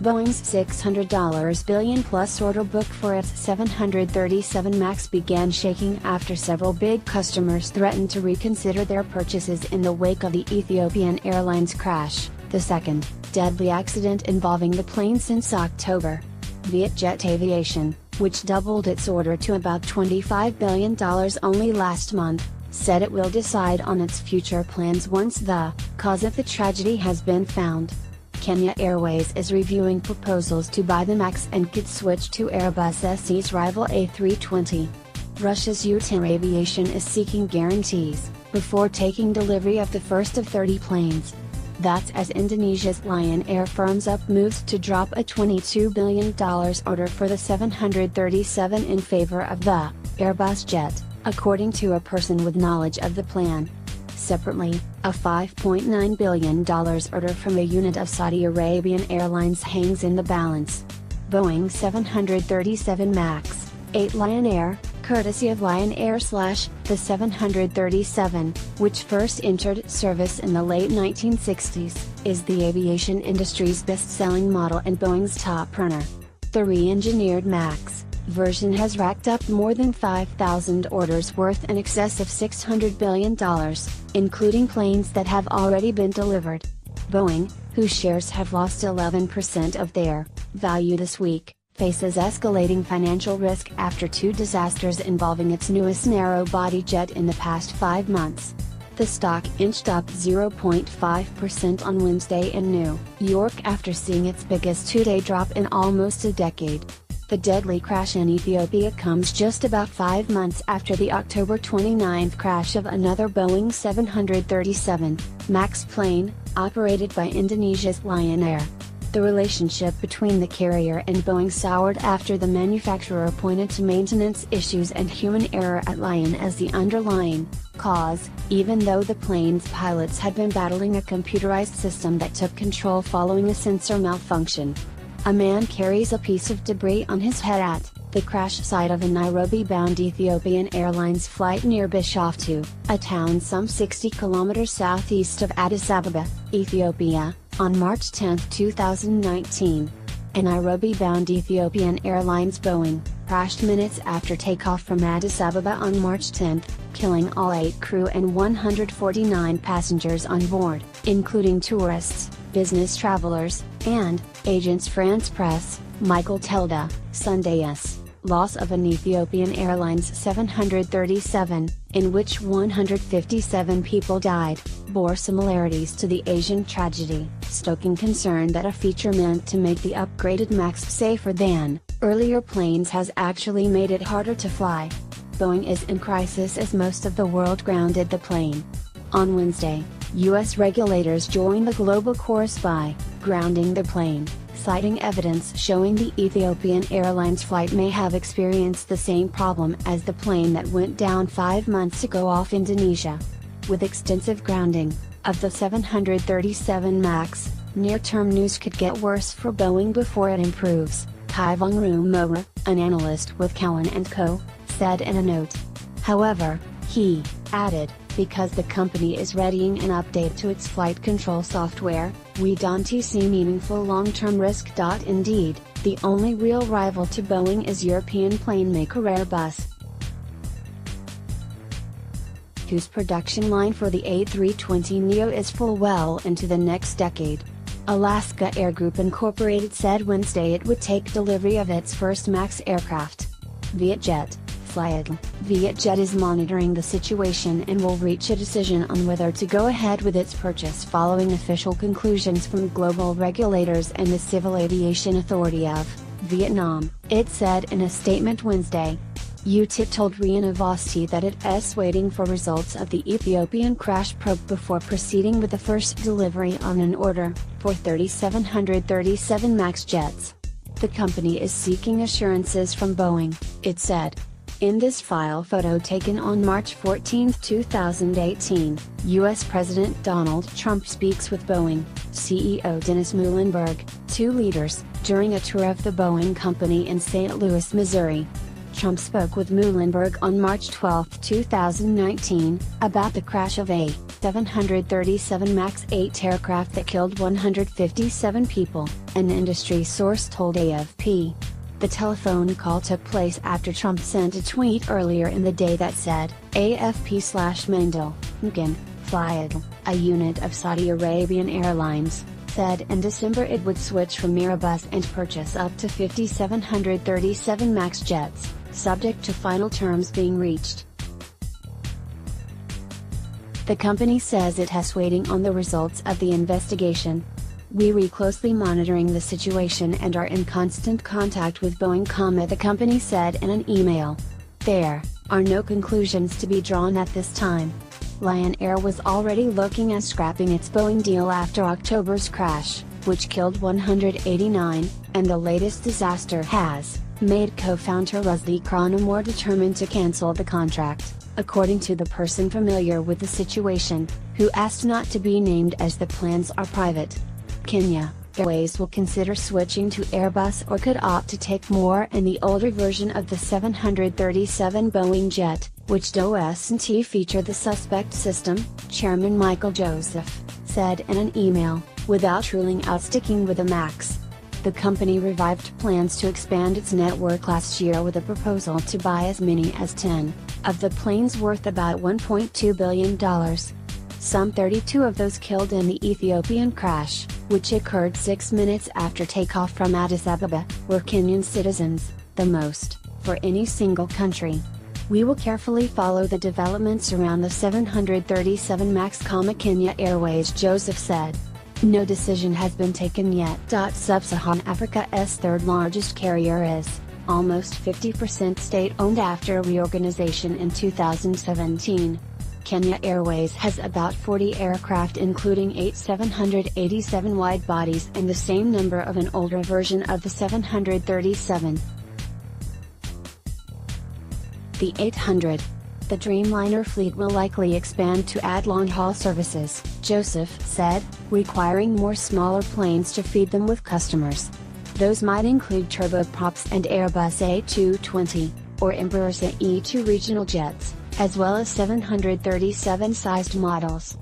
Boeing's $600 billion-plus order book for its 737 MAX began shaking after several big customers threatened to reconsider their purchases in the wake of the Ethiopian Airlines crash, the second deadly accident involving the plane since October. Vietjet Aviation, which doubled its order to about $25 billion only last month, said it will decide on its future plans once the cause of the tragedy has been found. Kenya Airways is reviewing proposals to buy the MAX and could switch to Airbus SE's rival A320. Russia's thre Aviation is seeking guarantees before taking delivery of the first of 30 planes. That's as Indonesia's Lion Air firms up moves to drop a $22 billion order for the 737 in favor of the Airbus jet, according to a person with knowledge of the plan. Separately, a $5.9 billion order from a unit of Saudi Arabian Airlines hangs in the balance. Boeing 737 MAX, 8 Lion Air, courtesy of Lion Air/the 737, which first entered service in the late 1960s, is the aviation industry's best-selling model and Boeing's top earner. The re-engineered MAX version has racked up more than 5,000 orders worth in excess of $600 billion, including planes that have already been delivered. Boeing, whose shares have lost 11% of their value this week, faces escalating financial risk after two disasters involving its newest narrow-body jet in the past 5 months. The stock inched up 0.5% on Wednesday in New York after seeing its biggest two-day drop in almost a decade. The deadly crash in Ethiopia comes just about 5 months after the October 29 crash of another Boeing 737 MAX plane, operated by Indonesia's Lion Air. The relationship between the carrier and Boeing soured after the manufacturer pointed to maintenance issues and human error at Lion as the underlying cause, even though the plane's pilots had been battling a computerized system that took control following a sensor malfunction. A man carries a piece of debris on his head at the crash site of a Nairobi-bound Ethiopian Airlines flight near Bishoftu, a town some 60 kilometers southeast of Addis Ababa, Ethiopia, on March 10, 2019. A Nairobi-bound Ethiopian Airlines Boeing crashed minutes after takeoff from Addis Ababa on March 10, killing all 8 crew and 149 passengers on board, including tourists, business travelers, and Agence France-Presse, Michael Telda, Sunday's loss of an Ethiopian Airlines 737, in which 157 people died, bore similarities to the Asian tragedy, stoking concern that a feature meant to make the upgraded MAX safer than earlier planes has actually made it harder to fly. Boeing is in crisis as most of the world grounded the plane. On Wednesday, U.S. regulators joined the global chorus by grounding the plane, citing evidence showing the Ethiopian Airlines flight may have experienced the same problem as the plane that went down 5 months ago off Indonesia. With extensive grounding of the 737 MAX, near-term news could get worse for Boeing before it improves, Kaivong Rumoa, an analyst with Cowen & Co., said in a note. However, he added, because the company is readying an update to its flight control software, we don't see meaningful long-term risk. Indeed, the only real rival to Boeing is European plane maker Airbus, whose production line for the A320neo is full well into the next decade. Alaska Air Group Incorporated said Wednesday it would take delivery of its first MAX aircraft. Vietjet is monitoring the situation and will reach a decision on whether to go ahead with its purchase following official conclusions from global regulators and the Civil Aviation Authority of Vietnam, it said in a statement Wednesday. UTIP told RIA Novosti that it is waiting for results of the Ethiopian crash probe before proceeding with the first delivery on an order for 3,737 MAX jets. The company is seeking assurances from Boeing, it said. In this file photo taken on March 14, 2018, U.S. President Donald Trump speaks with Boeing CEO Dennis Muilenburg, two leaders, during a tour of the Boeing company in St. Louis, Missouri. Trump spoke with Muilenburg on March 12, 2019, about the crash of a 737 MAX 8 aircraft that killed 157 people, an industry source told AFP. The telephone call took place after Trump sent a tweet earlier in the day that said, AFP/Mendel, Mkin, Flyadl, a unit of Saudi Arabian Airlines, said in December it would switch from Airbus and purchase up to 50 737 MAX jets, subject to final terms being reached. The company says it has waiting on the results of the investigation. We're closely monitoring the situation and are in constant contact with Boeing, the company said in an email. There are no conclusions to be drawn at this time. Lion Air was already looking at scrapping its Boeing deal after October's crash, which killed 189, and the latest disaster has made co-founder Rusty Krana more determined to cancel the contract, according to the person familiar with the situation, who asked not to be named as the plans are private. Kenya Airways will consider switching to Airbus or could opt to take more in the older version of the 737 Boeing jet, which doesn't feature the suspect system, Chairman Michael Joseph said in an email, without ruling out sticking with the MAX. The company revived plans to expand its network last year with a proposal to buy as many as 10 of the planes worth about $1.2 billion. Some 32 of those killed in the Ethiopian crash, which occurred 6 minutes after takeoff from Addis Ababa, were Kenyan citizens, the most for any single country. We will carefully follow the developments around the 737 MAX, Kenya Airways Joseph said. No decision has been taken yet. Sub-Saharan Africa's third largest carrier is almost 50% state-owned after reorganization in 2017. Kenya Airways has about 40 aircraft, including 8 787 wide-bodies and the same number of an older version of the 737. The 800. The Dreamliner fleet will likely expand to add long-haul services, Joseph said, requiring more smaller planes to feed them with customers. Those might include turboprops and Airbus A220, or Embraer E2 regional jets, as well as 737-sized models.